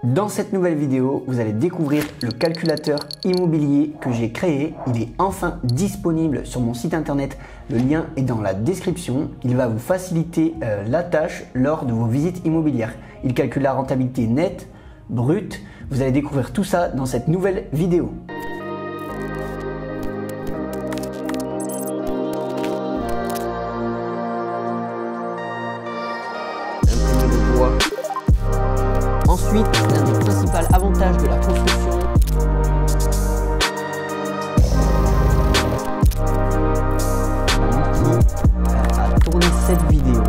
Dans cette nouvelle vidéo, vous allez découvrir le calculateur immobilier que j'ai créé. Il est enfin disponible sur mon site internet. Le lien est dans la description. Il va vous faciliter la tâche lors de vos visites immobilières. Il calcule la rentabilité nette, brute. Vous allez découvrir tout ça dans cette nouvelle vidéo. Ensuite, l'un des principaux avantages de la construction, à tourner cette vidéo.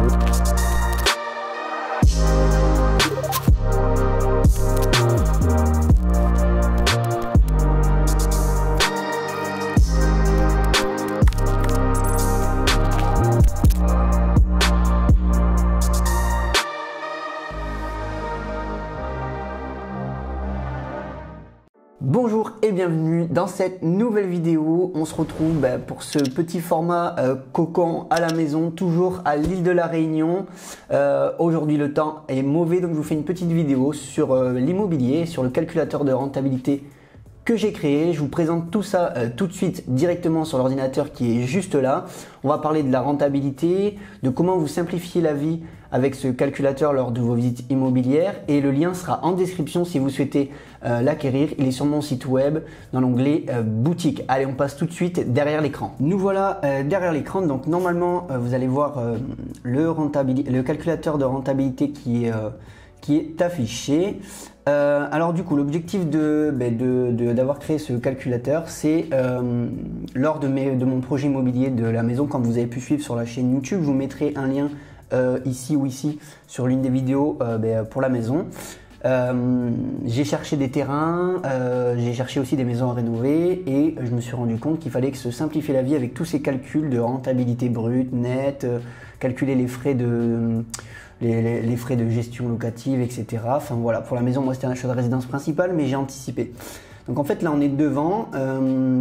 Bonjour et bienvenue dans cette nouvelle vidéo. On se retrouve pour ce petit format cocon à la maison, toujours à l'île de la Réunion. Aujourd'hui le temps est mauvais, donc je vous fais une petite vidéo sur l'immobilier, sur le calculateur de rentabilité que j'ai créé. Je vous présente tout ça tout de suite directement sur l'ordinateur qui est juste là. On va parler de la rentabilité, de comment vous simplifier la vie avec ce calculateur lors de vos visites immobilières, et le lien sera en description si vous souhaitez l'acquérir. Il est sur mon site web dans l'onglet boutique. Allez, on passe tout de suite derrière l'écran. Nous voilà derrière l'écran. Donc normalement vous allez voir le calculateur de rentabilité qui est affiché. Alors du coup, l'objectif d'avoir créé ce calculateur, c'est lors de mon projet immobilier de la maison, quand vous avez pu suivre sur la chaîne YouTube, je vous mettrai un lien ici ou ici sur l'une des vidéos pour la maison. J'ai cherché des terrains, j'ai cherché aussi des maisons à rénover, et je me suis rendu compte qu'il fallait se simplifier la vie avec tous ces calculs de rentabilité brute, nette, calculer les frais de gestion locative, etc. Enfin voilà, pour la maison, moi c'était un choix de résidence principale, mais j'ai anticipé. Donc en fait là on est devant,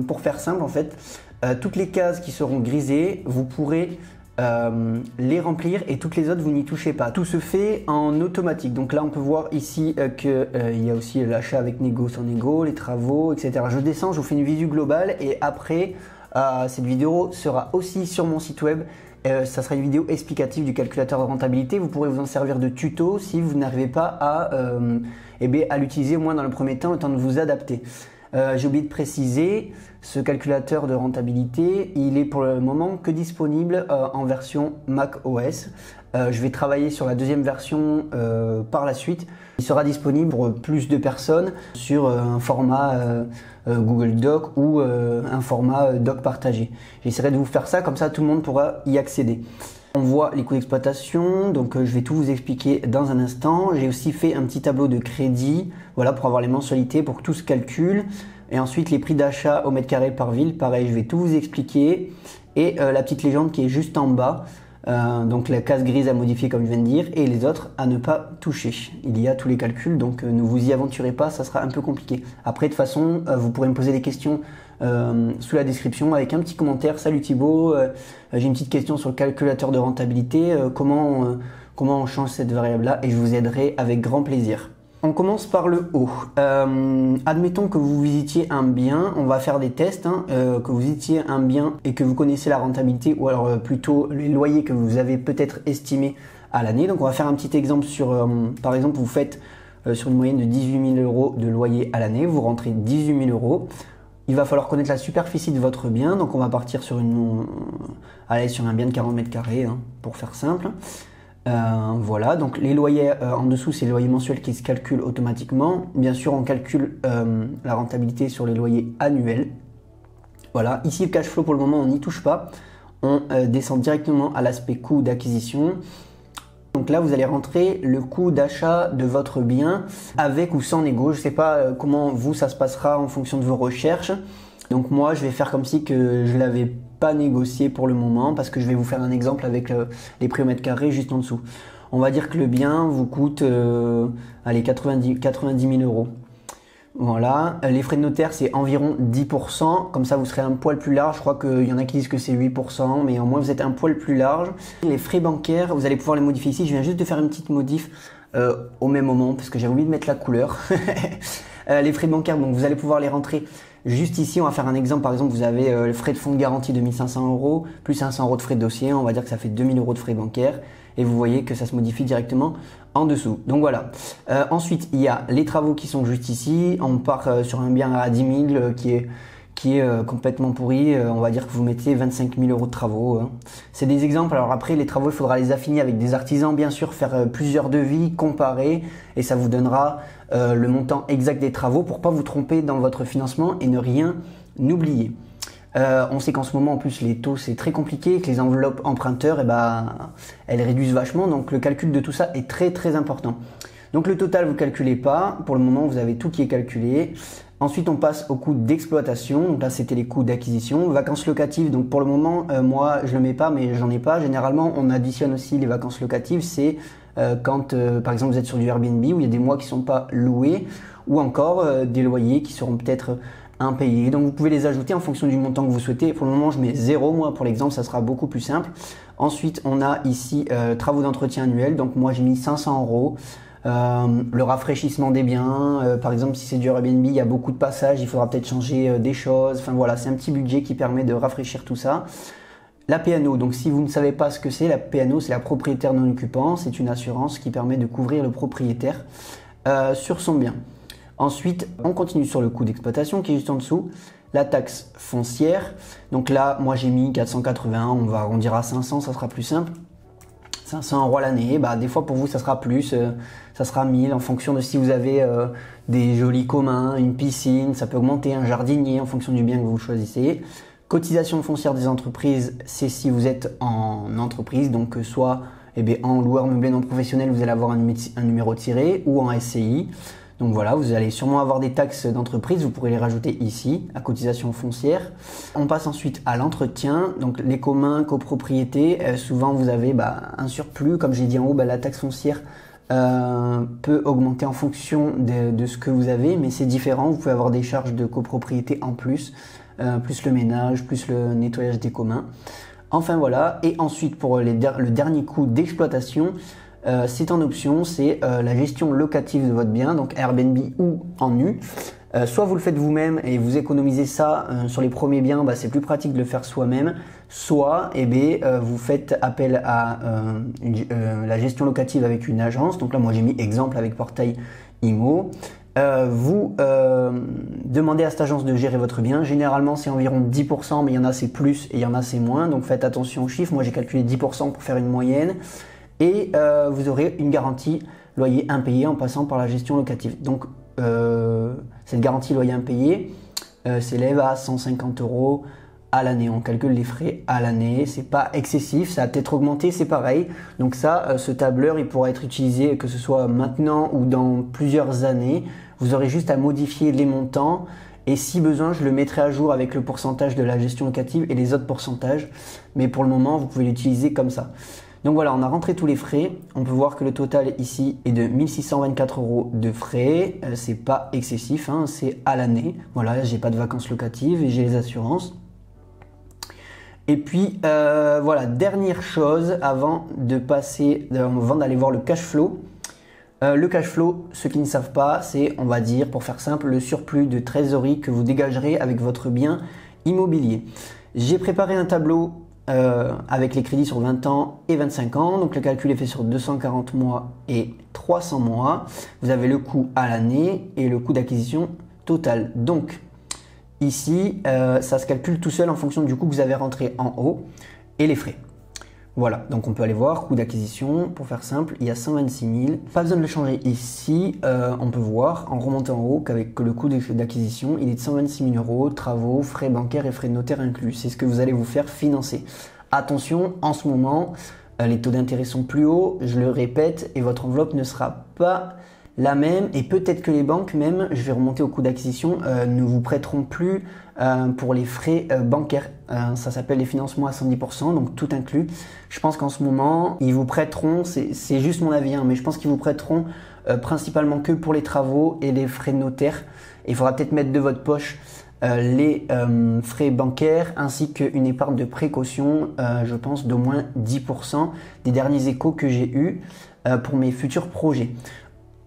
pour faire simple en fait, toutes les cases qui seront grisées, vous pourrez les remplir, et toutes les autres vous n'y touchez pas. Tout se fait en automatique. Donc là on peut voir ici qu'il y a aussi l'achat avec négo, sans négo, les travaux, etc. Je descends, je vous fais une visu globale, et après cette vidéo sera aussi sur mon site web. Ça sera une vidéo explicative du calculateur de rentabilité. Vous pourrez vous en servir de tuto si vous n'arrivez pas à l'utiliser, au moins dans le premier temps, le temps de vous adapter. J'ai oublié de préciser, ce calculateur de rentabilité, il est pour le moment que disponible en version Mac OS. Je vais travailler sur la deuxième version par la suite. Il sera disponible pour plus de personnes sur un format Google Doc ou un format doc partagé. J'essaierai de vous faire ça, comme ça tout le monde pourra y accéder. On voit les coûts d'exploitation, donc je vais tout vous expliquer dans un instant. J'ai aussi fait un petit tableau de crédit, voilà, pour avoir les mensualités, pour que tout se calcule. Et ensuite les prix d'achat au mètre carré par ville, pareil, je vais tout vous expliquer. Et la petite légende qui est juste en bas, donc la case grise à modifier comme je viens de dire, et les autres à ne pas toucher. Il y a tous les calculs, donc ne vous y aventurez pas, ça sera un peu compliqué. Après de toute façon, vous pourrez me poser des questions sous la description avec un petit commentaire. Salut Thibaut, j'ai une petite question sur le calculateur de rentabilité, comment on change cette variable là, et je vous aiderai avec grand plaisir. On commence par le haut. Admettons que vous visitiez un bien, on va faire des tests, que vous visitiez un bien et que vous connaissez la rentabilité, ou alors plutôt les loyers que vous avez peut-être estimés à l'année. Donc on va faire un petit exemple sur, par exemple, vous faites sur une moyenne de 18 000 euros de loyer à l'année, vous rentrez 18 000 euros. Il va falloir connaître la superficie de votre bien, donc on va partir sur sur un bien de 40 mètres carrés, pour faire simple. Voilà, donc les loyers en dessous, c'est les loyers mensuels qui se calculent automatiquement. Bien sûr, on calcule la rentabilité sur les loyers annuels. Voilà, ici le cash flow, pour le moment on n'y touche pas. On descend directement à l'aspect coût d'acquisition. Donc là vous allez rentrer le coût d'achat de votre bien avec ou sans négo. Je ne sais pas comment ça se passera en fonction de vos recherches. Donc moi je vais faire comme si que je ne l'avais pas négocié pour le moment, parce que je vais vous faire un exemple avec les prix au mètre carré juste en dessous. On va dire que le bien vous coûte 90 000 euros. Voilà, les frais de notaire c'est environ 10%, comme ça vous serez un poil plus large. Je crois qu'il y en a qui disent que c'est 8%, mais au moins vous êtes un poil plus large. Les frais bancaires, vous allez pouvoir les modifier ici. Je viens juste de faire une petite modif au même moment parce que j'avais oublié de mettre la couleur. Les frais bancaires, donc vous allez pouvoir les rentrer juste ici. On va faire un exemple. Par exemple, vous avez le frais de fonds de garantie de 1500 €, plus 500 € de frais de dossier. On va dire que ça fait 2000 € de frais bancaires. Et vous voyez que ça se modifie directement en dessous. Donc voilà. Ensuite, il y a les travaux qui sont juste ici. On part sur un bien à 10 000 qui est complètement pourri. On va dire que vous mettez 25 000 € de travaux. Hein. C'est des exemples. Alors après, les travaux, il faudra les affiner avec des artisans, bien sûr, faire plusieurs devis, comparer, et ça vous donnera le montant exact des travaux pour pas vous tromper dans votre financement et ne rien oublier. On sait qu'en ce moment, en plus, les taux, c'est très compliqué, que les enveloppes emprunteurs, elles réduisent vachement. Donc, le calcul de tout ça est très, très important. Donc, le total, vous ne calculez pas. Pour le moment, vous avez tout qui est calculé. Ensuite, on passe au coût d'exploitation. Donc là, c'était les coûts d'acquisition. Vacances locatives. Donc, pour le moment, moi, je ne le mets pas, mais j'en ai pas. Généralement, on additionne aussi les vacances locatives. C'est quand, par exemple, vous êtes sur du Airbnb où il y a des mois qui ne sont pas loués ou encore des loyers qui seront peut-être impayés. Donc vous pouvez les ajouter en fonction du montant que vous souhaitez. Pour le moment, je mets 0. Moi, pour l'exemple, ça sera beaucoup plus simple. Ensuite, on a ici travaux d'entretien annuel. Donc moi, j'ai mis 500 €. Le rafraîchissement des biens, par exemple si c'est du Airbnb, il y a beaucoup de passages, il faudra peut-être changer des choses. Enfin voilà, c'est un petit budget qui permet de rafraîchir tout ça. La P&O, donc si vous ne savez pas ce que c'est, la P&O c'est la propriétaire non occupant, c'est une assurance qui permet de couvrir le propriétaire sur son bien. Ensuite, on continue sur le coût d'exploitation qui est juste en dessous. La taxe foncière, donc là moi j'ai mis 480, on va arrondir à 500, ça sera plus simple. 500 € à l'année, des fois pour vous ça sera plus, ça sera 1000 en fonction de si vous avez des jolis communs, une piscine, ça peut augmenter, un jardinier en fonction du bien que vous choisissez. Cotisation foncière des entreprises, c'est si vous êtes en entreprise, donc soit en loueur meublé non professionnel, vous allez avoir un numéro tiré ou en SCI. Donc voilà, vous allez sûrement avoir des taxes d'entreprise, vous pourrez les rajouter ici, à cotisation foncière. On passe ensuite à l'entretien, donc les communs, copropriétés, souvent vous avez un surplus, comme j'ai dit en haut, la taxe foncière peut augmenter en fonction de ce que vous avez, mais c'est différent, vous pouvez avoir des charges de copropriété en plus, plus le ménage, plus le nettoyage des communs. Enfin voilà, et ensuite pour le dernier coût d'exploitation, c'est en option, c'est la gestion locative de votre bien, donc Airbnb ou en nu. Soit vous le faites vous-même et vous économisez ça sur les premiers biens, c'est plus pratique de le faire soi-même. Soit vous faites appel à la gestion locative avec une agence. Donc là, moi j'ai mis exemple avec Portail Imo. Vous demandez à cette agence de gérer votre bien. Généralement, c'est environ 10%, mais il y en a c'est plus et il y en a c'est moins. Donc faites attention aux chiffres. Moi j'ai calculé 10% pour faire une moyenne. Et vous aurez une garantie loyer impayé en passant par la gestion locative. Donc cette garantie loyer impayé s'élève à 150 € à l'année. On calcule les frais à l'année, c'est pas excessif, ça a peut-être augmenté, c'est pareil. Donc ça, ce tableur, il pourra être utilisé que ce soit maintenant ou dans plusieurs années. Vous aurez juste à modifier les montants et si besoin, je le mettrai à jour avec le pourcentage de la gestion locative et les autres pourcentages. Mais pour le moment, vous pouvez l'utiliser comme ça. Donc voilà, on a rentré tous les frais. On peut voir que le total ici est de 1624 € de frais. C'est pas excessif, hein, c'est à l'année. Voilà, j'ai pas de vacances locatives et j'ai les assurances. Et puis voilà, dernière chose avant d'aller voir le cash flow. Le cash flow, ceux qui ne savent pas, c'est, on va dire, pour faire simple, le surplus de trésorerie que vous dégagerez avec votre bien immobilier. J'ai préparé un tableau avec les crédits sur 20 ans et 25 ans. Donc le calcul est fait sur 240 mois et 300 mois. Vous avez le coût à l'année et le coût d'acquisition total. Donc ici, ça se calcule tout seul en fonction du coût que vous avez rentré en haut et les frais. Voilà, donc on peut aller voir, coût d'acquisition, pour faire simple, il y a 126 000. Pas besoin de le changer ici, on peut voir en remontant en haut qu'avec le coût d'acquisition, il est de 126 000 €, travaux, frais bancaires et frais de notaire inclus. C'est ce que vous allez vous faire financer. Attention, en ce moment, les taux d'intérêt sont plus hauts, je le répète, et votre enveloppe ne sera pas la même. Et peut-être que les banques même, je vais remonter au coût d'acquisition, ne vous prêteront plus pour les frais bancaires. Ça s'appelle les financements à 110%, donc tout inclus. Je pense qu'en ce moment, ils vous prêteront, c'est juste mon avis, hein, mais je pense qu'ils vous prêteront principalement que pour les travaux et les frais de notaire. Il faudra peut-être mettre de votre poche les frais bancaires ainsi qu'une épargne de précaution, je pense d'au moins 10% des derniers échos que j'ai eus. pour mes futurs projets.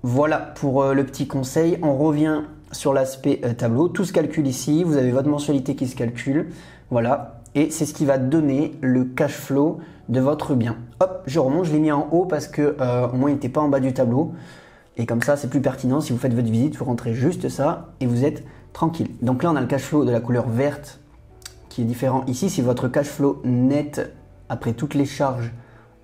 Voilà pour le petit conseil. On revient sur l'aspect tableau. Tout se calcule ici. Vous avez votre mensualité qui se calcule. Voilà. Et c'est ce qui va donner le cash flow de votre bien. Hop, je remonte. Je l'ai mis en haut parce que au moins il n'était pas en bas du tableau. Et comme ça, c'est plus pertinent. Si vous faites votre visite, vous rentrez juste ça et vous êtes tranquille. Donc là, on a le cash flow de la couleur verte qui est différent. Ici, c'est votre cash flow net après toutes les charges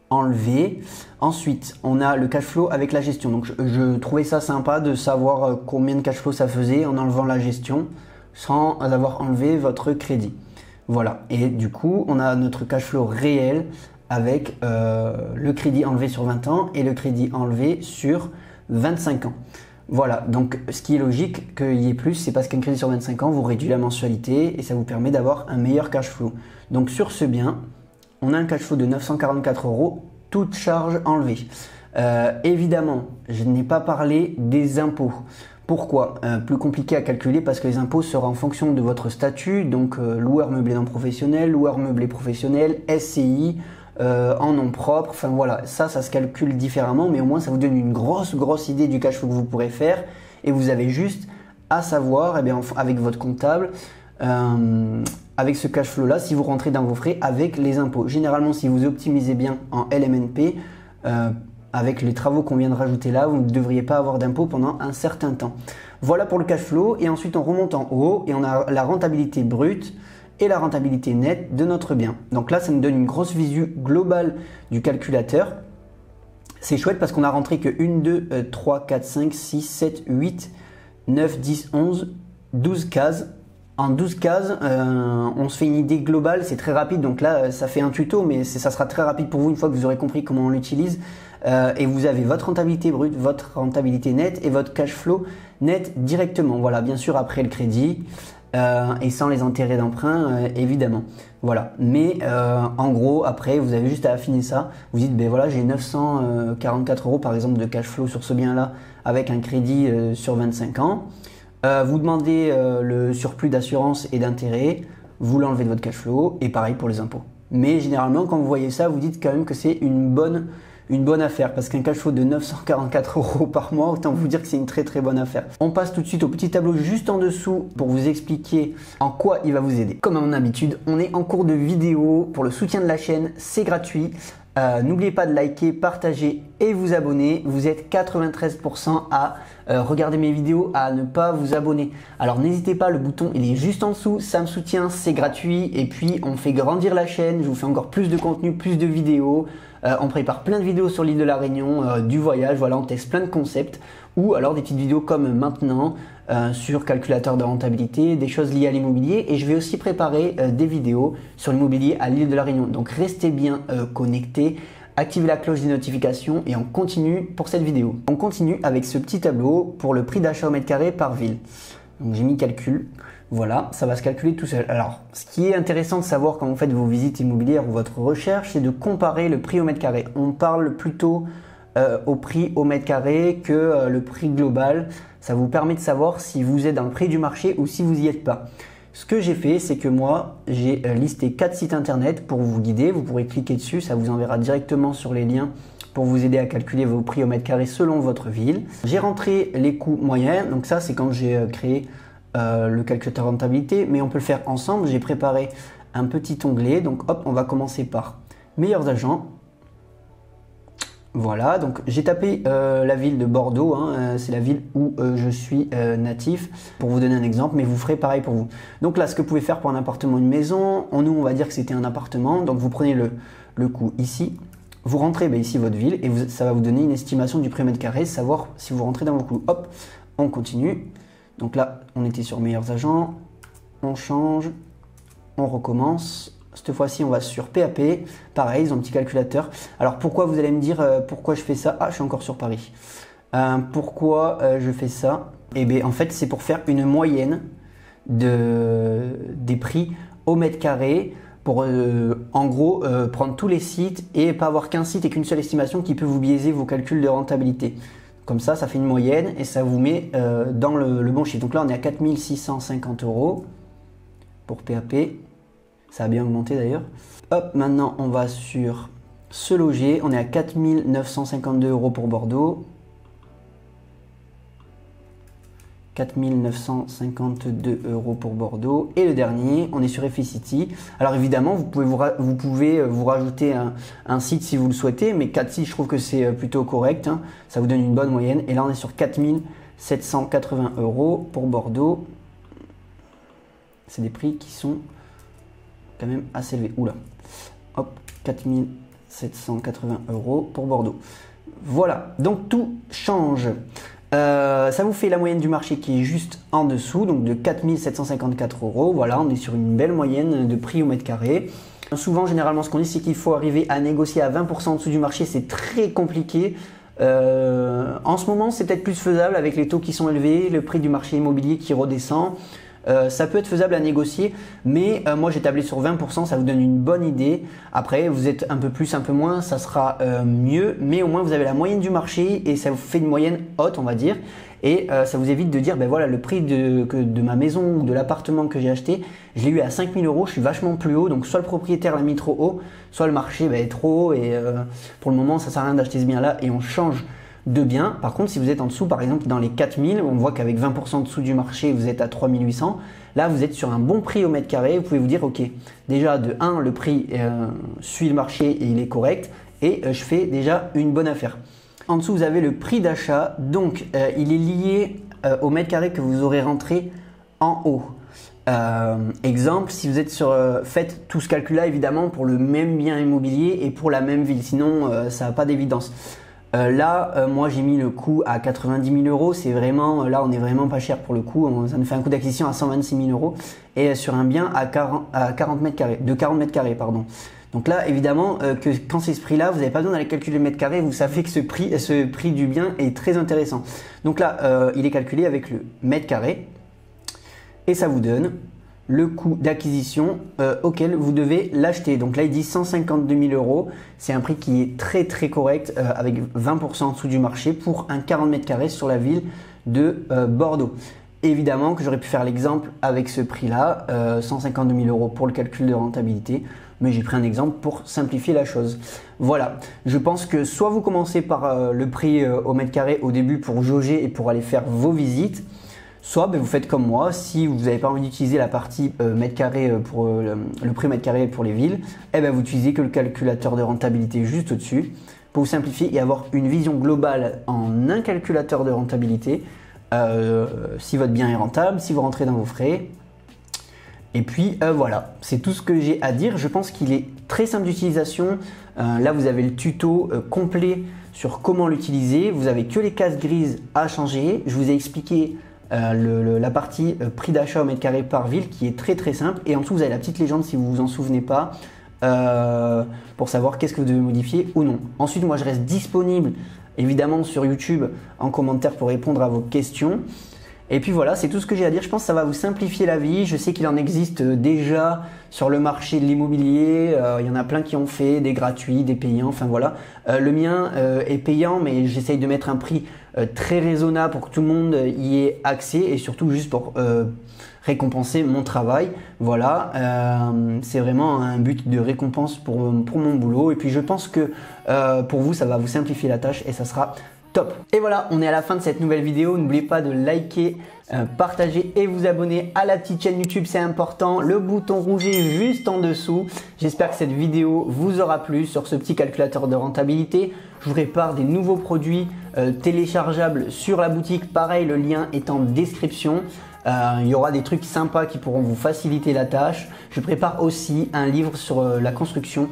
enlevées. Ensuite, on a le cash flow avec la gestion. Donc, je trouvais ça sympa de savoir combien de cash flow ça faisait en enlevant la gestion sans avoir enlevé votre crédit. Voilà. Et du coup, on a notre cash flow réel avec le crédit enlevé sur 20 ans et le crédit enlevé sur 25 ans. Voilà, donc ce qui est logique qu'il y ait plus, c'est parce qu'un crédit sur 25 ans vous réduit la mensualité et ça vous permet d'avoir un meilleur cash flow. Donc sur ce bien, on a un cash flow de 944 €, toute charge enlevée. Évidemment, je n'ai pas parlé des impôts. Pourquoi? Plus compliqué à calculer parce que les impôts seront en fonction de votre statut, donc loueur meublé non professionnel, loueur meublé professionnel, SCI, en nom propre, enfin voilà, ça se calcule différemment, mais au moins ça vous donne une grosse idée du cash flow que vous pourrez faire et vous avez juste à savoir, eh bien, avec votre comptable, avec ce cash flow là, si vous rentrez dans vos frais avec les impôts. Généralement, si vous optimisez bien en LMNP, avec les travaux qu'on vient de rajouter là, vous ne devriez pas avoir d'impôts pendant un certain temps. Voilà pour le cash flow et ensuite on remonte en haut et on a la rentabilité brute et la rentabilité nette de notre bien. Donc là, ça nous donne une grosse visu globale du calculateur. C'est chouette parce qu'on a rentré que 1, 2, 3, 4, 5, 6, 7, 8, 9, 10, 11, 12 cases. En 12 cases, on se fait une idée globale, c'est très rapide. Donc là, ça fait un tuto, mais ça sera très rapide pour vous une fois que vous aurez compris comment on l'utilise. Et vous avez votre rentabilité brute, votre rentabilité nette et votre cash flow net directement. Voilà, bien sûr, après le crédit. Et sans les intérêts d'emprunt évidemment, voilà, mais en gros après vous avez juste à affiner ça, vous dites ben voilà, j'ai 944 € par exemple de cash flow sur ce bien là avec un crédit sur 25 ans, vous demandez le surplus d'assurance et d'intérêt, vous l'enlevez de votre cash flow et pareil pour les impôts. Mais généralement quand vous voyez ça, vous dites quand même que c'est une bonne affaire parce qu'un cash flow de 944 € par mois, autant vous dire que c'est une très bonne affaire. On passe tout de suite au petit tableau juste en dessous pour vous expliquer en quoi il va vous aider. Comme à mon habitude, on est en cours de vidéo pour le soutien de la chaîne, c'est gratuit. N'oubliez pas de liker, partager et vous abonner. Vous êtes 93% à regarder mes vidéos, à ne pas vous abonner. Alors n'hésitez pas, le bouton il est juste en dessous, ça me soutient, c'est gratuit. Et puis on fait grandir la chaîne, je vous fais encore plus de contenu, plus de vidéos. On prépare plein de vidéos sur l'île de la Réunion, du voyage, voilà, on teste plein de concepts. Ou alors des petites vidéos comme maintenant sur calculateur de rentabilité, des choses liées à l'immobilier. Et je vais aussi préparer des vidéos sur l'immobilier à l'île de la Réunion. Donc restez bien connectés, activez la cloche des notifications et on continue pour cette vidéo. On continue avec ce petit tableau pour le prix d'achat au mètre carré par ville. Donc j'ai mis calcul. Voilà, ça va se calculer tout seul. Alors, ce qui est intéressant de savoir quand vous faites vos visites immobilières ou votre recherche, c'est de comparer le prix au mètre carré. On parle plutôt au prix au mètre carré que le prix global. Ça vous permet de savoir si vous êtes dans le prix du marché ou si vous n'y êtes pas. Ce que j'ai fait, c'est que moi, j'ai listé 4 sites internet pour vous guider. Vous pourrez cliquer dessus, ça vous enverra directement sur les liens pour vous aider à calculer vos prix au mètre carré selon votre ville. J'ai rentré les coûts moyens, donc ça c'est quand j'ai créé le calculateur rentabilité, mais on peut le faire ensemble. J'ai préparé un petit onglet, donc hop, on va commencer par meilleurs agents. Voilà, donc j'ai tapé la ville de Bordeaux, hein, c'est la ville où je suis natif, pour vous donner un exemple, mais vous ferez pareil pour vous. Donc là, ce que vous pouvez faire pour un appartement, une maison, nous on va dire que c'était un appartement, donc vous prenez le coût ici, vous rentrez ici votre ville, et ça va vous donner une estimation du prix mètre carré, savoir si vous rentrez dans vos coûts. Hop, on continue. Donc là, on était sur meilleurs agents, on change, on recommence. Cette fois-ci, on va sur PAP. Pareil, ils ont un petit calculateur. Alors pourquoi, vous allez me dire pourquoi je fais ça? Ah, je suis encore sur Paris. Pourquoi je fais ça? Eh bien, en fait, c'est pour faire une moyenne des prix au mètre carré pour, en gros, prendre tous les sites et pas avoir qu'un site et qu'une seule estimation qui peut vous biaiser vos calculs de rentabilité. Comme ça fait une moyenne et ça vous met dans le bon chiffre. Donc là, on est à 4 650 € pour PAP. Ça a bien augmenté d'ailleurs. Hop, maintenant, on va sur se loger. On est à 4 952 € pour Bordeaux. 4 952 € pour Bordeaux. Et le dernier, on est sur Efficity. Alors évidemment, vous pouvez vous rajouter un site si vous le souhaitez, mais 4 sites, je trouve que c'est plutôt correct, hein. Ça vous donne une bonne moyenne. Et là, on est sur 4 780 € pour Bordeaux. C'est des prix qui sont quand même assez élevés. Oula, hop, 4 780 € pour Bordeaux. Voilà, donc tout change. Ça vous fait la moyenne du marché qui est juste en dessous, donc de 4 754 €. Voilà, on est sur une belle moyenne de prix au mètre carré. Souvent, généralement, ce qu'on dit, c'est qu'il faut arriver à négocier à 20% en dessous du marché. C'est très compliqué. En ce moment, c'est peut-être plus faisable avec les taux qui sont élevés, le prix du marché immobilier qui redescend. Ça peut être faisable à négocier, mais moi j'ai tablé sur 20%, ça vous donne une bonne idée. Après, vous êtes un peu plus, un peu moins, ça sera mieux, mais au moins vous avez la moyenne du marché et ça vous fait une moyenne haute, on va dire. Et ça vous évite de dire, ben voilà, le prix de ma maison ou de l'appartement que j'ai acheté, je l'ai eu à 5 000 €, je suis vachement plus haut, donc soit le propriétaire l'a mis trop haut, soit le marché est trop haut et pour le moment ça sert à rien d'acheter ce bien-là et on change de bien. Par contre, si vous êtes en dessous, par exemple dans les 4000, on voit qu'avec 20% dessous du marché, vous êtes à 3800. Là, vous êtes sur un bon prix au mètre carré. Vous pouvez vous dire, ok, déjà de 1, le prix suit le marché et il est correct et je fais déjà une bonne affaire. En dessous, vous avez le prix d'achat. Donc, il est lié au mètre carré que vous aurez rentré en haut. Exemple, si vous êtes sur... faites tout ce calcul-là évidemment pour le même bien immobilier et pour la même ville. Sinon, ça n'a pas d'évidence. Moi j'ai mis le coût à 90 000 €, c'est vraiment, là on est vraiment pas cher pour le coup, ça nous fait un coût d'acquisition à 126 000 € et sur un bien à 40 mètres carrés, de 40 mètres carrés pardon. Donc là évidemment que quand c'est ce prix là, vous n'avez pas besoin d'aller calculer le mètre carré, vous savez que ce prix du bien est très intéressant. Donc là il est calculé avec le mètre carré et ça vous donne le coût d'acquisition auquel vous devez l'acheter. Donc là, il dit 152 000 €. C'est un prix qui est très très correct avec 20% en dessous du marché pour un 40 mètres carrés sur la ville de Bordeaux. Évidemment que j'aurais pu faire l'exemple avec ce prix-là, 152 000 € pour le calcul de rentabilité, mais j'ai pris un exemple pour simplifier la chose. Voilà, je pense que soit vous commencez par le prix au mètre carré au début pour jauger et pour aller faire vos visites, soit vous faites comme moi, si vous n'avez pas envie d'utiliser la partie mètre carré pour le prix mètre carré pour les villes, vous utilisez que le calculateur de rentabilité juste au-dessus pour vous simplifier et avoir une vision globale en un calculateur de rentabilité. Si votre bien est rentable, si vous rentrez dans vos frais. Et puis voilà, c'est tout ce que j'ai à dire. Je pense qu'il est très simple d'utilisation. Là, vous avez le tuto complet sur comment l'utiliser. Vous n'avez que les cases grises à changer. Je vous ai expliqué la partie prix d'achat au mètre carré par ville qui est très très simple, et en dessous vous avez la petite légende si vous vous en souvenez pas pour savoir qu'est-ce que vous devez modifier ou non. Ensuite moi je reste disponible évidemment sur YouTube en commentaire pour répondre à vos questions. Et puis voilà, c'est tout ce que j'ai à dire. Je pense que ça va vous simplifier la vie. Je sais qu'il en existe déjà sur le marché de l'immobilier. Il y en a plein qui ont fait des gratuits, des payants. Enfin voilà. Le mien est payant, mais j'essaye de mettre un prix très raisonnable pour que tout le monde y ait accès et surtout juste pour récompenser mon travail. Voilà, c'est vraiment un but de récompense pour mon boulot. Et puis je pense que pour vous, ça va vous simplifier la tâche et ça sera top. Et voilà, on est à la fin de cette nouvelle vidéo. N'oubliez pas de liker, partager et vous abonner à la petite chaîne YouTube, c'est important. Le bouton rouge est juste en dessous. J'espère que cette vidéo vous aura plu sur ce petit calculateur de rentabilité. Je vous prépare des nouveaux produits téléchargeables sur la boutique. Pareil, le lien est en description. Il y aura des trucs sympas qui pourront vous faciliter la tâche. Je prépare aussi un livre sur la construction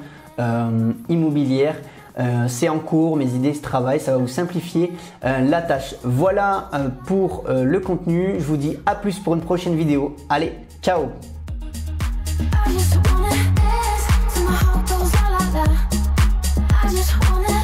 immobilière. C'est en cours, mes idées se travaillent, ça va vous simplifier la tâche. Voilà pour le contenu. Je vous dis à plus pour une prochaine vidéo. Allez, ciao! I just wanna